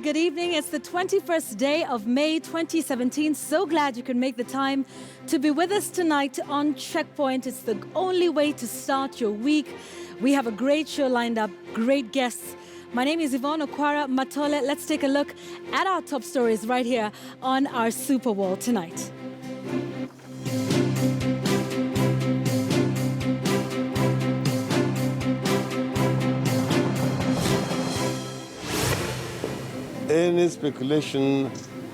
good evening. It's the 21st day of May 2017. So glad you could make the time to be with us tonight on Checkpoint. It's the only way to start your week. We have a great show lined up, great guests. My name is Yvonne Okwara Matole. Let's take a look at our top stories right here on our Super Wall tonight. Any speculation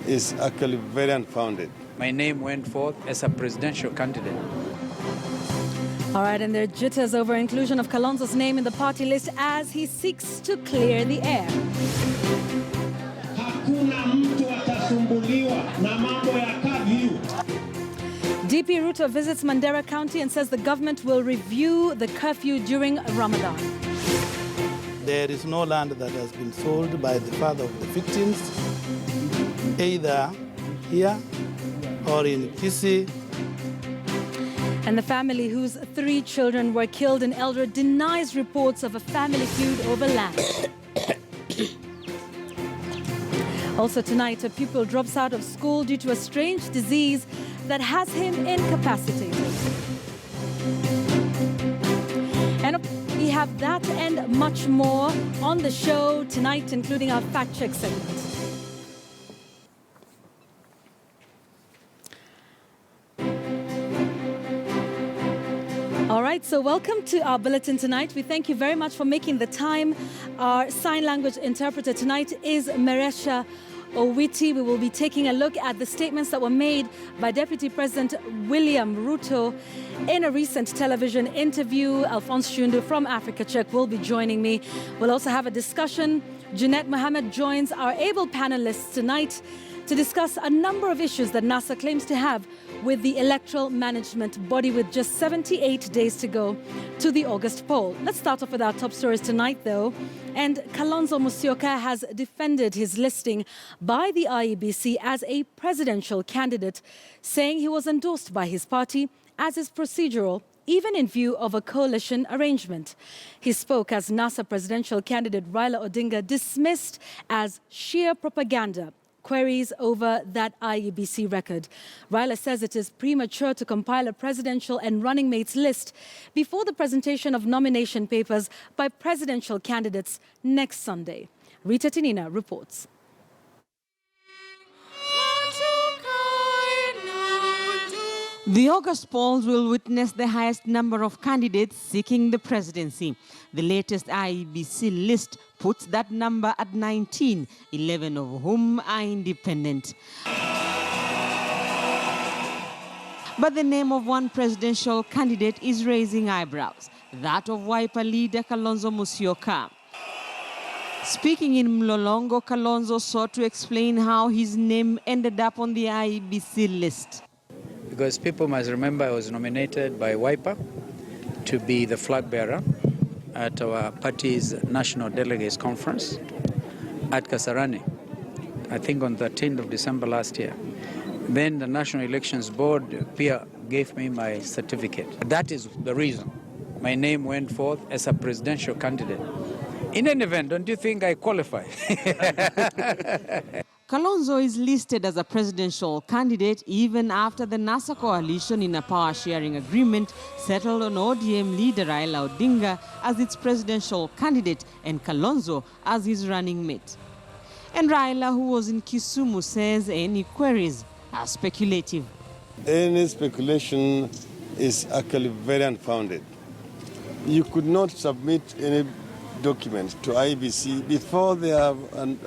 is actually very unfounded. My name went forth as a presidential candidate. All right, and there are jitters over inclusion of Kalonzo's name in the party list as he seeks to clear the air. DP Ruto visits Mandera County and says the government will review the curfew during Ramadan. There is no land that has been sold by the father of the victims, either here or in Kisii. And the family whose 3 children were killed in Eldoret denies reports of a family feud over land. Also tonight, a pupil drops out of school due to a strange disease that has him incapacitated. And we have that and much more on the show tonight, including our fact check segment. All right, so welcome to our bulletin tonight. We thank you very much for making the time. Our sign language interpreter tonight is Meresha Owiti. We will be taking a look at the statements that were made by Deputy President William Ruto in a recent television interview. Alphonse Shundu from Africa Check will be joining me. We'll also have a discussion. Jeanette Mohammed joins our able panelists tonight to discuss a number of issues that NASA claims to have with the electoral management body, with just 78 days to go to the August poll. Let's start off with our top stories tonight, though. And Kalonzo Musyoka has defended his listing by the IEBC as a presidential candidate, saying he was endorsed by his party as is procedural, even in view of a coalition arrangement. He spoke as NASA presidential candidate Raila Odinga dismissed as sheer propaganda queries over that IEBC record. Raila says it is premature to compile a presidential and running mates list before the presentation of nomination papers by presidential candidates next Sunday. Rita Tinina reports. The August polls will witness the highest number of candidates seeking the presidency. The latest IEBC list puts that number at 19, 11 of whom are independent. But the name of one presidential candidate is raising eyebrows, that of Wiper leader Kalonzo Musyoka. Speaking in Mlolongo, Kalonzo sought to explain how his name ended up on the IEBC list. Because people must remember I was nominated by Wiper to be the flag bearer at our party's National Delegates Conference at Kasarani, I think on 13th of December last year. Then the National Elections Board gave me my certificate. That is the reason my name went forth as a presidential candidate. In any event, don't you think I qualify? Kalonzo is listed as a presidential candidate even after the NASA coalition in a power-sharing agreement settled on ODM leader Raila Odinga as its presidential candidate and Kalonzo as his running mate. And Raila, who was in Kisumu, says any queries are speculative. Any speculation is actually very unfounded. You could not submit any document to IEBC before they have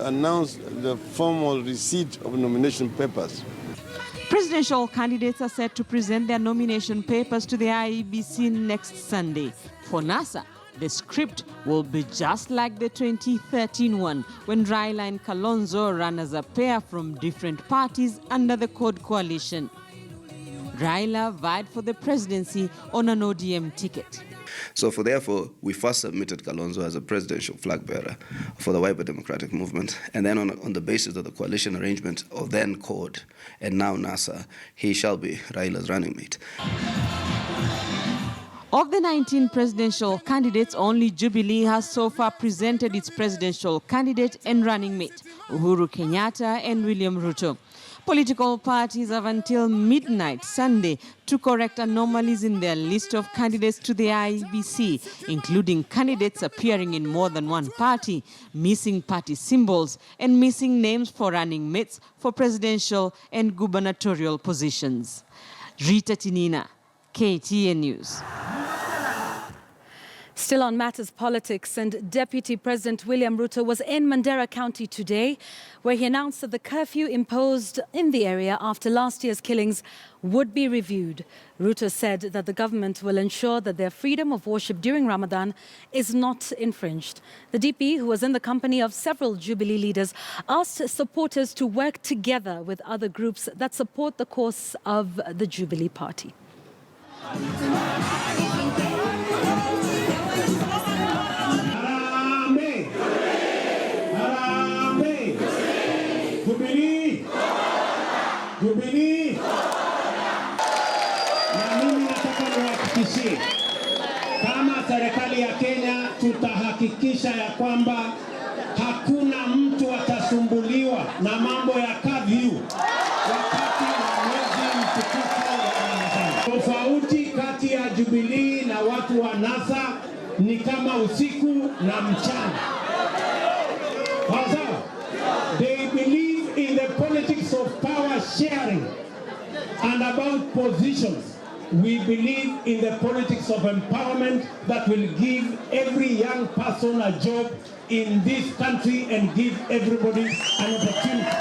announced the formal receipt of nomination papers. Presidential candidates are set to present their nomination papers to the IEBC next Sunday. For NASA, the script will be just like the 2013 one, when Raila and Kalonzo ran as a pair from different parties under the Code Coalition. Raila vied for the presidency on an ODM ticket. So therefore, we first submitted Kalonzo as a presidential flag bearer for the Wiper Democratic Movement, and then on the basis of the coalition arrangement of then CORD and now NASA, he shall be Raila's running mate. Of the 19 presidential candidates, only Jubilee has so far presented its presidential candidate and running mate, Uhuru Kenyatta and William Ruto. Political parties have until midnight Sunday to correct anomalies in their list of candidates to the IEBC, including candidates appearing in more than one party, missing party symbols, and missing names for running mates for presidential and gubernatorial positions. Rita Tinina, KTN News. Still on matters politics, and Deputy President William Ruto was in Mandera County today, where he announced that the curfew imposed in the area after last year's killings would be reviewed. Ruto said that the government will ensure that their freedom of worship during Ramadan is not infringed. The DP, who was in the company of several Jubilee leaders, asked supporters to work together with other groups that support the cause of the Jubilee Party. Jubilee. Na mimi nataka niwahakikishie kama serikali ya Kenya tutahakikisha ya kwamba hakuna mtu atasumbuliwa na mambo ya curfew wakati wa mwezi mtukufu wa Ramadhani. Tofauti kati ya Jubilee na watu wa NASA ni kama usiku na mchana. They believe in the politics of power sharing and about positions. We believe in the politics of empowerment that will give every young person a job in this country and give everybody an opportunity.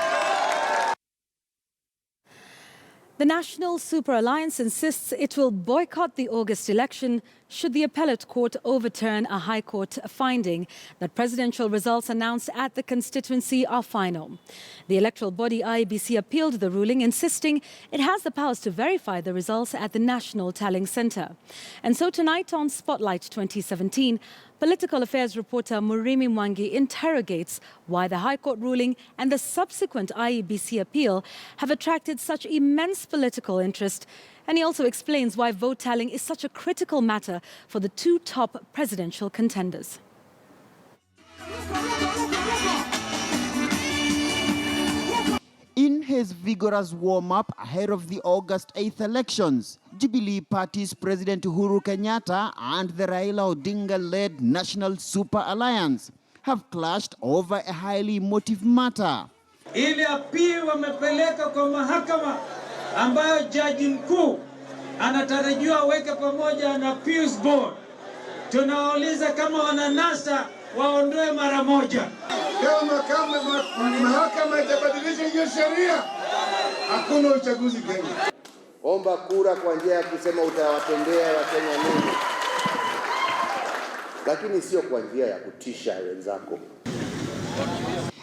The National Super Alliance insists it will boycott the August election should the appellate court overturn a High Court finding that presidential results announced at the constituency are final. The electoral body IEBC appealed the ruling, insisting it has the powers to verify the results at the National Tallying Centre. And so tonight on Spotlight 2017, political affairs reporter Murimi Mwangi interrogates why the High Court ruling and the subsequent IEBC appeal have attracted such immense political interest. And he also explains why vote tallying is such a critical matter for the two top presidential contenders. In his vigorous warm-up ahead of the August 8th elections, Jubilee Party's President Uhuru Kenyatta and the Raila Odinga-led National Super Alliance have clashed over a highly emotive matter. Ile appeal wamepeleka kwa mahakama ambayo jaji mkuu anatarajiwa aweke pamoja na Peace Board. Tunawauliza kama wananasa waondoe mara moja. Kama mahakama itabadilisha hiyo sheria, hakuna uchaguzi Kenya. Omba kura kwa njia ya kusema utawatendea Wakenya nini, lakini sio kwa njia ya kutisha wenzako.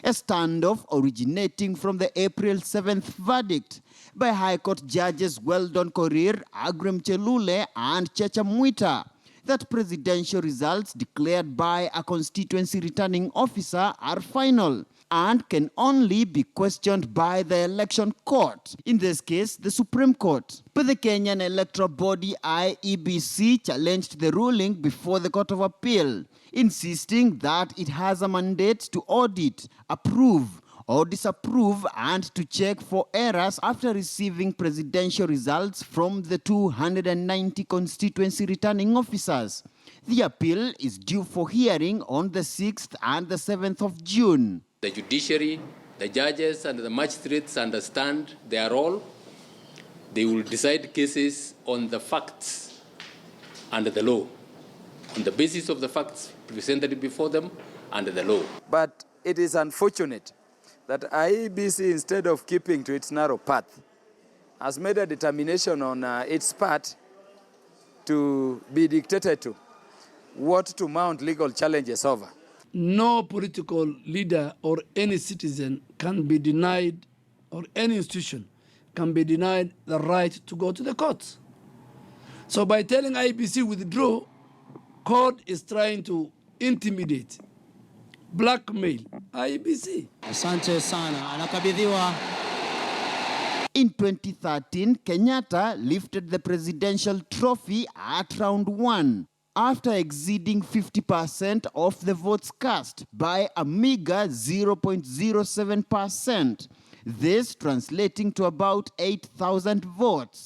A standoff originating from the April 7th verdict by High Court judges Weldon Korir, Aggrem Chelule and Checha Mwita that presidential results declared by a constituency returning officer are final and can only be questioned by the election court, in this case, the Supreme Court. But the Kenyan electoral body IEBC challenged the ruling before the Court of Appeal, insisting that it has a mandate to audit, approve, or disapprove and to check for errors after receiving presidential results from the 290 constituency returning officers. The appeal is due for hearing on the 6th and the 7th of June. The judiciary, the judges and the magistrates understand their role. They will decide cases on the facts and the law, on the basis of the facts presented before them and the law. But it is unfortunate that IEBC, instead of keeping to its narrow path, has made a determination on its part to be dictated to what to mount legal challenges over. No political leader or any citizen can be denied, or any institution can be denied the right to go to the courts. So by telling IEBC withdraw, court is trying to intimidate, blackmail IEBC. Asante sana. Anakabidhiwa In 2013, Kenyatta lifted the presidential trophy at round 1 after exceeding 50% of the votes cast by a meager 0.07%. This translating to about 8,000 votes.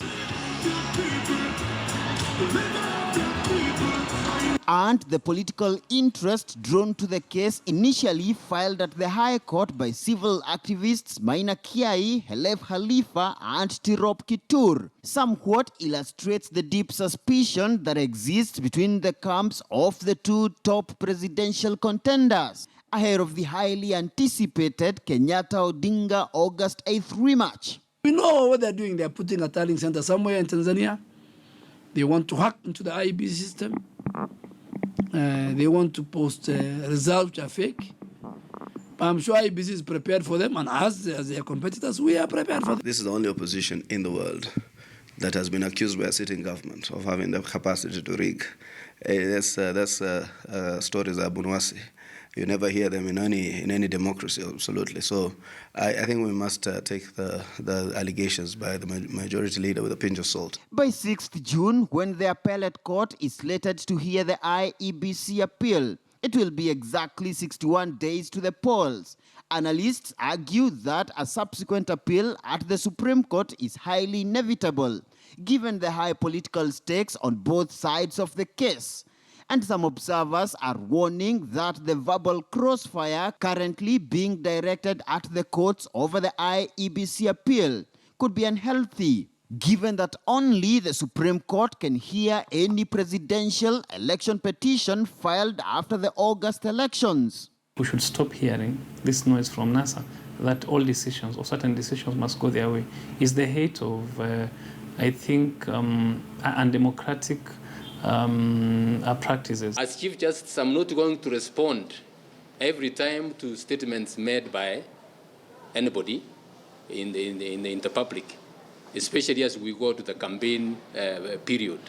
And the political interest drawn to the case initially filed at the High Court by civil activists Maina Kiai, Helef Khalifa and Tirop Kitur somewhat illustrates the deep suspicion that exists between the camps of the two top presidential contenders ahead of the highly anticipated Kenyatta-Odinga August 8th rematch. We know what they're doing. They're putting a tallying center somewhere in Tanzania. They want to hack into the IEBC system. They want to post results which are fake. I'm sure IEBC is prepared for them, and us as their competitors, we are prepared for them. This is the only opposition in the world that has been accused by a sitting government of having the capacity to rig. That's stories of Bunwasi. You never hear them in any democracy, absolutely. So I think we must take the allegations by the majority leader with a pinch of salt. By 6th June, when the appellate court is slated to hear the IEBC appeal, it will be exactly 61 days to the polls. Analysts argue that a subsequent appeal at the Supreme Court is highly inevitable, given the high political stakes on both sides of the case. And some observers are warning that the verbal crossfire currently being directed at the courts over the IEBC appeal could be unhealthy, given that only the Supreme Court can hear any presidential election petition filed after the August elections. We should stop hearing this noise from NASA that all decisions or certain decisions must go their way. It's the hate of, I think, undemocratic practices. As Chief Justice, I'm not going to respond every time to statements made by anybody in the public, especially as we go to the campaign period.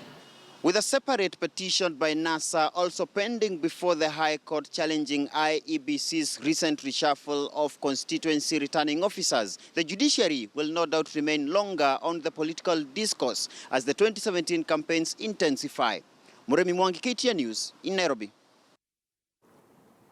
With a separate petition by NASA also pending before the High Court challenging IEBC's recent reshuffle of constituency returning officers, the judiciary will no doubt remain longer on the political discourse as the 2017 campaigns intensify. Muremi Mwangi, KTN News in Nairobi.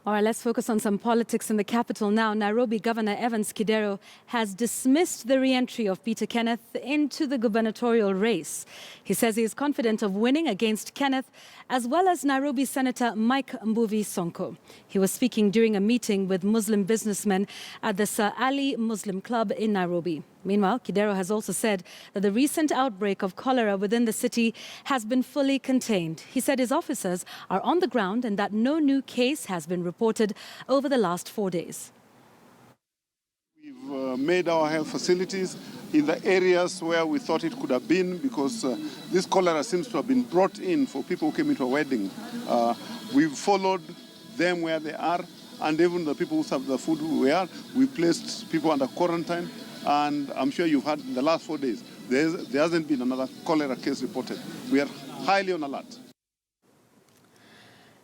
All right, let's focus on some politics in the capital now. Nairobi Governor Evans Kidero has dismissed the re-entry of Peter Kenneth into the gubernatorial race. He says he is confident of winning against Kenneth, as well as Nairobi Senator Mike Mbuvi Sonko. He was speaking during a meeting with Muslim businessmen at the Sir Ali Muslim Club in Nairobi. Meanwhile, Kidero has also said that the recent outbreak of cholera within the city has been fully contained. He said his officers are on the ground and that no new case has been reported over the last 4 days. We've made our health facilities in the areas where we thought it could have been, because this cholera seems to have been brought in for people who came into a wedding. We've followed them where they are, and even the people who serve the food where we placed people under quarantine. And I'm sure you've heard in the last 4 days, there hasn't been another cholera case reported. We are highly on alert.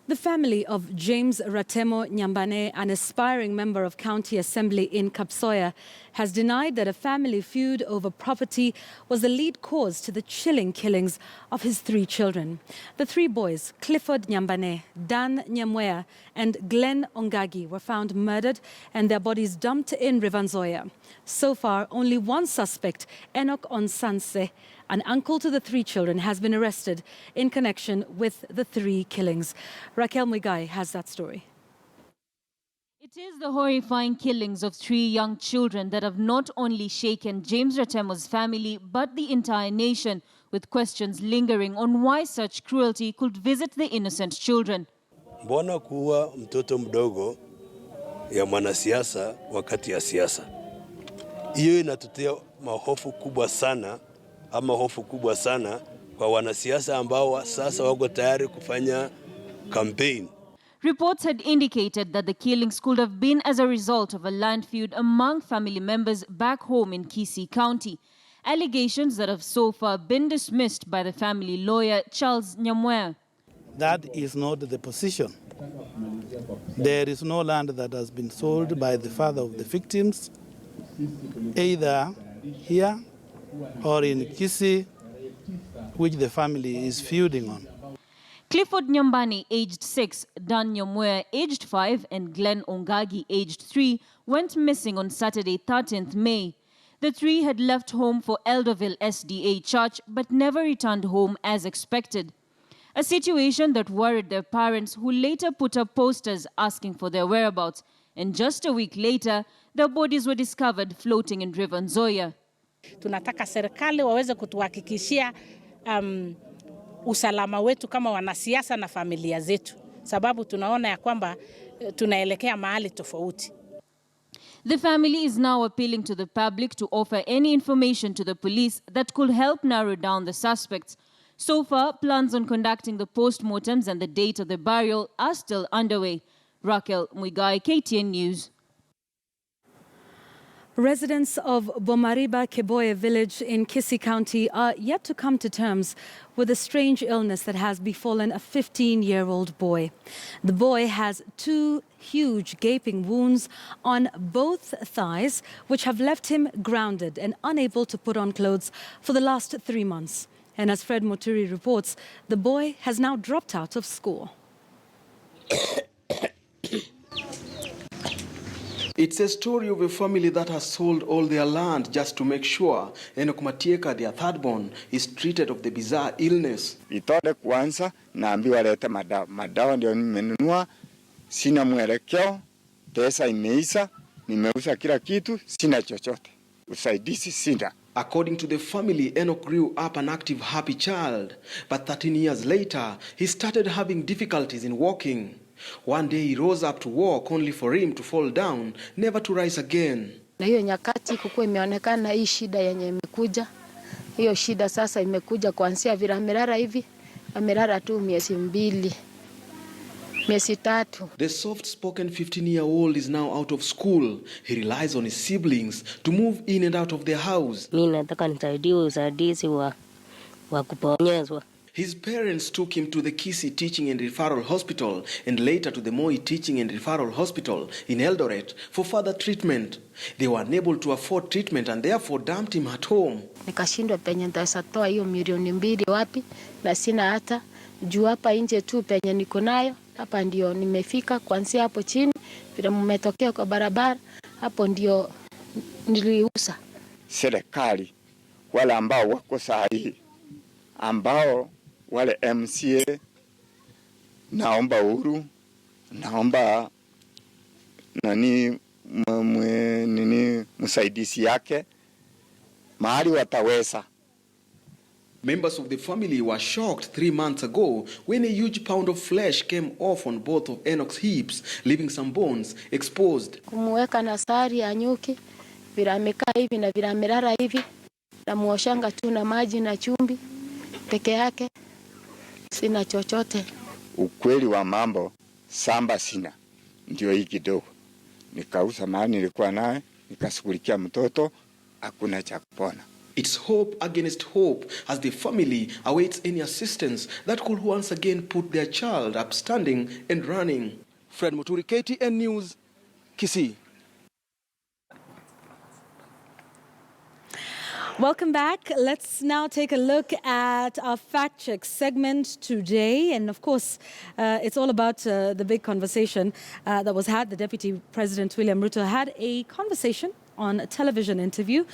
The family of James Ratemo Nyambane, an aspiring member of County Assembly in Kapsoya, has denied that a family feud over property was the lead cause to the chilling killings of his 3 children. The 3 boys, Clifford Nyambane, Dan Nyamwea and Glenn Ongagi, were found murdered and their bodies dumped in River Nzoia. So far, only one suspect, Enoch Onsanse, an uncle to the 3 children, has been arrested in connection with the 3 killings. Raquel Muigai has that story. It is the horrifying killings of 3 young children that have not only shaken James Ratemo's family, but the entire nation, with questions lingering on why such cruelty could visit the innocent children. Mbona kuua mtoto mdogo ya mwanasiasa wakati ya siasa? Hiyo inatutia mahofu kubwa sana, ama hofu kubwa sana kwa wanasiasa ambao sasa wako tayari kufanya campaign. Reports had indicated that the killings could have been as a result of a land feud among family members back home in Kisii County. Allegations that have so far been dismissed by the family lawyer Charles Nyamwea. That is not the position. There is no land that has been sold by the father of the victims, either here or in Kisii, which the family is feuding on. Clifford Nyambani, aged 6, Dan Nyomwea, aged 5, and Glenn Ongagi, aged 3, went missing on Saturday, 13th May. The three had left home for Elderville SDA Church, but never returned home as expected. A situation that worried their parents, who later put up posters asking for their whereabouts. And just a week later, their bodies were discovered floating in River Nzoia. Tunataka serikali waweze kutuhakikishia usalama wetu kama wanasiasa na familia zetu, sababu tunaona ya kwamba tunaelekea mahali tofauti. The family is now appealing to the public to offer any information to the police that could help narrow down the suspects. So far, plans on conducting the post-mortems and the date of the burial are still underway. Raquel Muigai, KTN News. Residents of Bomariba Keboye village in Kisii County are yet to come to terms with a strange illness that has befallen a 15-year-old boy. The boy has 2 huge gaping wounds on both thighs, which have left him grounded and unable to put on clothes for the last 3 months. And as Fred Muturi reports, the boy has now dropped out of school. It's a story of a family that has sold all their land just to make sure Enoch Matieka, their third born, is treated of the bizarre illness. Itode kwanza naambiwa leta madawa. Madawa ndio nimenunua, sina mwelekeo, pesa imeisha, nimeuza kila kitu, sina chochote. Usaidizi sina. According to the family, Enoch grew up an active, happy child. But 13 years later, he started having difficulties in walking. One day he rose up to walk only for him to fall down, never to rise again. Na hiyo nyakati kukua imeonekana hii shida yenye imekuja. Hiyo shida sasa imekuja kuanzia vile amelala hivi. Amelala tu miezi 2. Miezi 3. The soft-spoken 15-year-old is now out of school. He relies on his siblings to move in and out of their house. Mimi nataka nisaidiwe usaidizi wa kuponyezwa. His parents took him to the Kisii Teaching and Referral Hospital and later to the Moi Teaching and Referral Hospital in Eldoret for further treatment. They were unable to afford treatment and therefore dumped him at home. Nikashindwa penye nitatoa hiyo milioni 2 wapi, na sina hata juu hapa nje tu penye niko nayo. Hapa ndio nimefika, kuanzia hapo chini vile mmetokea kwa barabara, hapo ndio niliuza. Serikali wale ambao wako sahihi, ambao wale MCA, naomba uhuru, naomba msaidizi yake mahali wataweza. Members of the family were shocked 3 months ago when a huge pound of flesh came off on both of Enoch's hips, leaving some bones exposed. Kumweka na sari ya nyuki, vile amekaa hivi na vile amelala hivi, na muoshanga tu na maji na chumvi peke yake, sina chochote. Ukweli wa mambo, samba sina, ndio hii kidogo. Nikauza mali nilikuwa naye, nikashughulikia mtoto, hakuna cha kupona. It's hope against hope as the family awaits any assistance that could once again put their child upstanding and running. Fred Muturi, KTN News, Kisii. Welcome back. Let's now take a look at our fact check segment today. And of course, it's all about the big conversation that was had. The Deputy President William Ruto had a conversation on a television interview.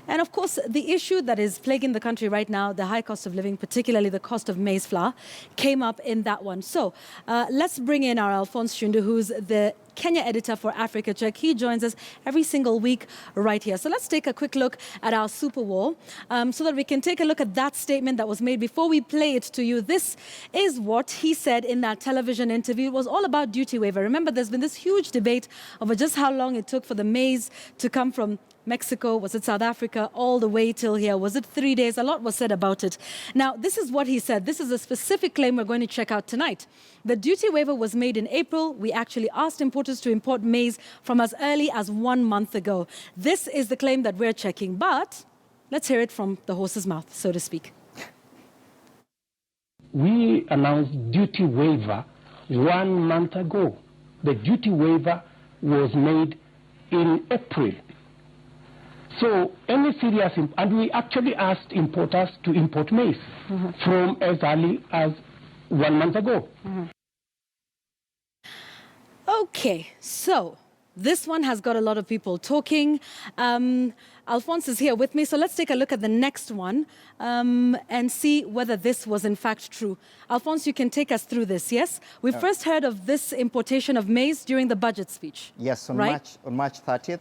And of course, the issue that is plaguing the country right now, the high cost of living, particularly the cost of maize flour, came up in that one. So let's bring in our Alphonse Shundu, who's the Kenya editor for Africa Check. He joins us every single week right here. So let's take a quick look at our super wall so that we can take a look at that statement that was made before we play it to you. This is what he said in that television interview. It was all about duty waiver. Remember, there's been this huge debate over just how long it took for the maize to come from Mexico, was it South Africa, all the way till here? Was it 3 days? A lot was said about it. Now, this is what he said. This is a specific claim we're going to check out tonight. The duty waiver was made in April. We actually asked importers to import maize from as early as 1 month ago. This is the claim that we're checking, but let's hear it from the horse's mouth, so to speak. We announced duty waiver 1 month ago. The duty waiver was made in April. So any serious, and we actually asked importers to import maize from as early as 1 month ago. Okay, so this one has got a lot of people talking. Alphonse is here with me, so let's take a look at the next one and see whether this was in fact true. Alphonse, you can take us through this, yes? We first heard of this importation of maize during the budget speech. Yes, on right? March 30th.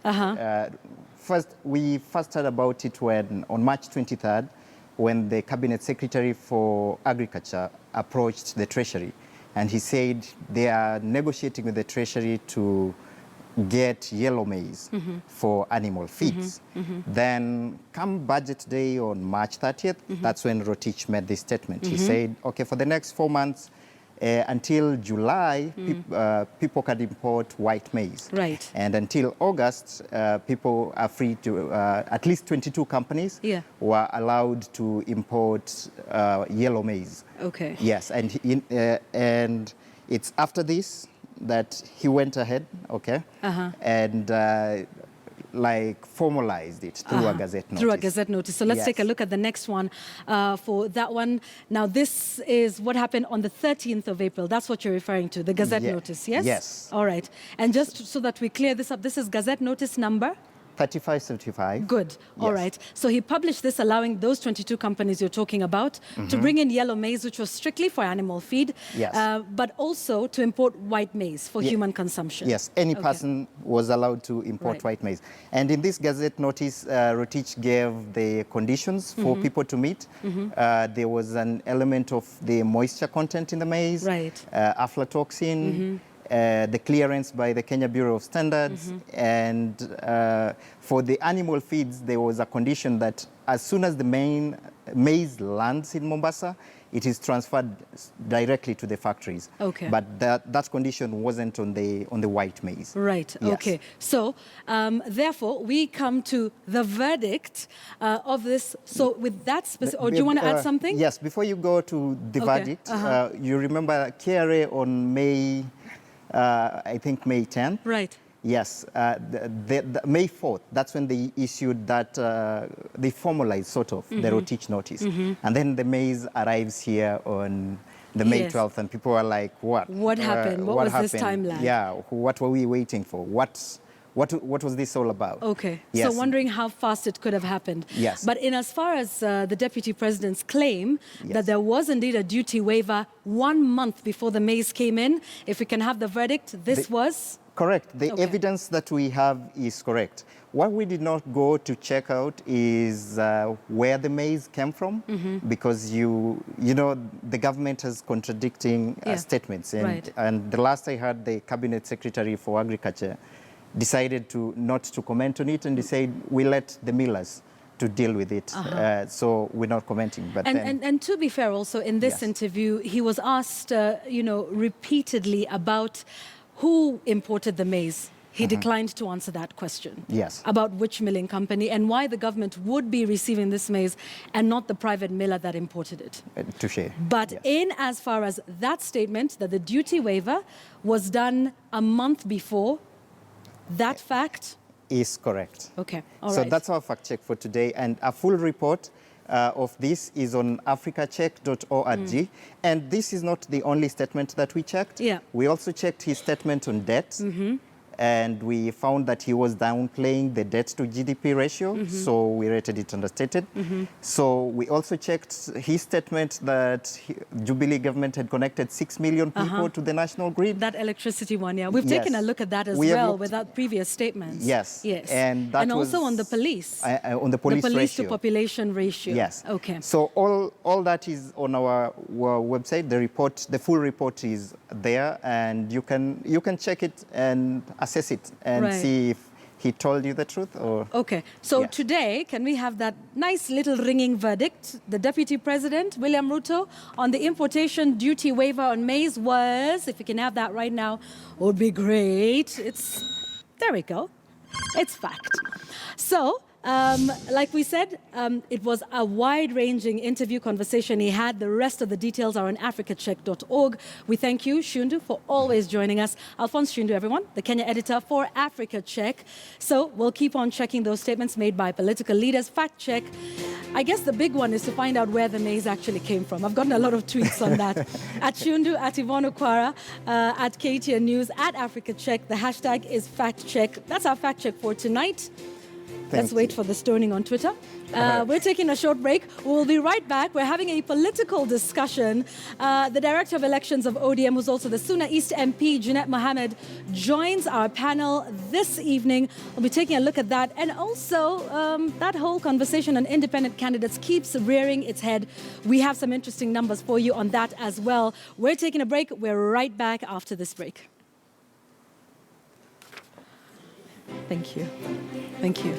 We first heard about it when, on March 23rd, when the Cabinet Secretary for Agriculture approached the Treasury. And he said they are negotiating with the Treasury to get yellow maize for animal feeds. Then come budget day on March 30th, that's when Rotich made this statement. He said, okay, for the next 4 months, until July, people can import white maize. Right. And until August, people are free to, at least 22 companies were allowed to import yellow maize. Okay. Yes, and it's after this that he went ahead, okay, and like formalized it through a gazette notice. Through a gazette notice. So let's take a look at the next one for that one. Now this is what happened on the 13th of April. That's what you're referring to, the gazette notice, yes? Yes. All right. And just so that we clear this up, this is gazette notice number? 3575. Good. All right. So he published this allowing those 22 companies you're talking about to bring in yellow maize, which was strictly for animal feed, but also to import white maize for human consumption. Yes, any person was allowed to import white maize. And in this gazette notice, Rotich gave the conditions for people to meet. There was an element of the moisture content in the maize, aflatoxin, the clearance by the Kenya Bureau of Standards, and for the animal feeds, there was a condition that as soon as the main maize lands in Mombasa, it is transferred directly to the factories. Okay. But that condition wasn't on the white maize. Right. Yes. Okay. So, therefore, we come to the verdict of this. So, with that specific, or do you want to add something? Yes. Before you go to the verdict, you remember KRA on May. I think May 10th. Right. Yes, the May 4th, that's when they issued that, they formalized sort of the Rotich notice. And then the maize arrives here on the May 12th and people are like, what? What happened? What was this timeline? Yeah, what were we waiting for? What was this all about? Okay, yes. So wondering how fast it could have happened. Yes. But in as far as the Deputy President's claim that there was indeed a duty waiver 1 month before the maize came in, if we can have the verdict, this was? Correct. The evidence that we have is correct. What we did not go to check out is where the maize came from, because you know the government has contradicting statements. And the last I heard, the Cabinet Secretary for Agriculture decided not to comment on it, and they said we let the millers to deal with it. So we're not commenting. But and to be fair, also in this interview, he was asked, repeatedly about who imported the maize. He declined to answer that question. Yes. About which milling company and why the government would be receiving this maize and not the private miller that imported it. Touché. But in as far as that statement, that the duty waiver was done a month before, that fact is correct. Okay, all right. So that's our fact check for today, and a full report of this is on africacheck.org. And this is not the only statement that we checked. Yeah. We also checked his statement on debt. And we found that he was downplaying the debt to GDP ratio, so we rated it understated. So we also checked his statement that Jubilee government had connected 6 million people to the national grid. That electricity one, yeah. We've taken a look at that as well without previous statements. Yes. Yes. And that was also on the police. On the police ratio. The police to population ratio. Yes. Okay. So all that is on our website. The report, the full report is there, and you can check it and assess it and see if he told you the truth or... Okay, so today, can we have that nice little ringing verdict? The Deputy President, William Ruto, on the importation duty waiver on maize was, if we can have that right now, would be great. There we go. It's fact. So, Like we said, it was a wide-ranging interview conversation he had. The rest of the details are on africacheck.org. We thank you, Shundu, for always joining us. Alphonse Shundu, everyone, the Kenya editor for Africa Check. So we'll keep on checking those statements made by political leaders. Fact check. I guess the big one is to find out where the maize actually came from. I've gotten a lot of tweets on that. At Shundu, at Yvonne Okwara, at KTN News, at Africa Check. The hashtag is fact check. That's our fact check for tonight. Let's wait for the stoning on Twitter. We're taking a short break. We'll be right back. We're having a political discussion. The Director of Elections of ODM, who's also the Suna East MP, Junet Mohammed, joins our panel this evening. We'll be taking a look at that. And also, that whole conversation on independent candidates keeps rearing its head. We have some interesting numbers for you on that as well. We're taking a break. We're right back after this break. Thank you. Thank you.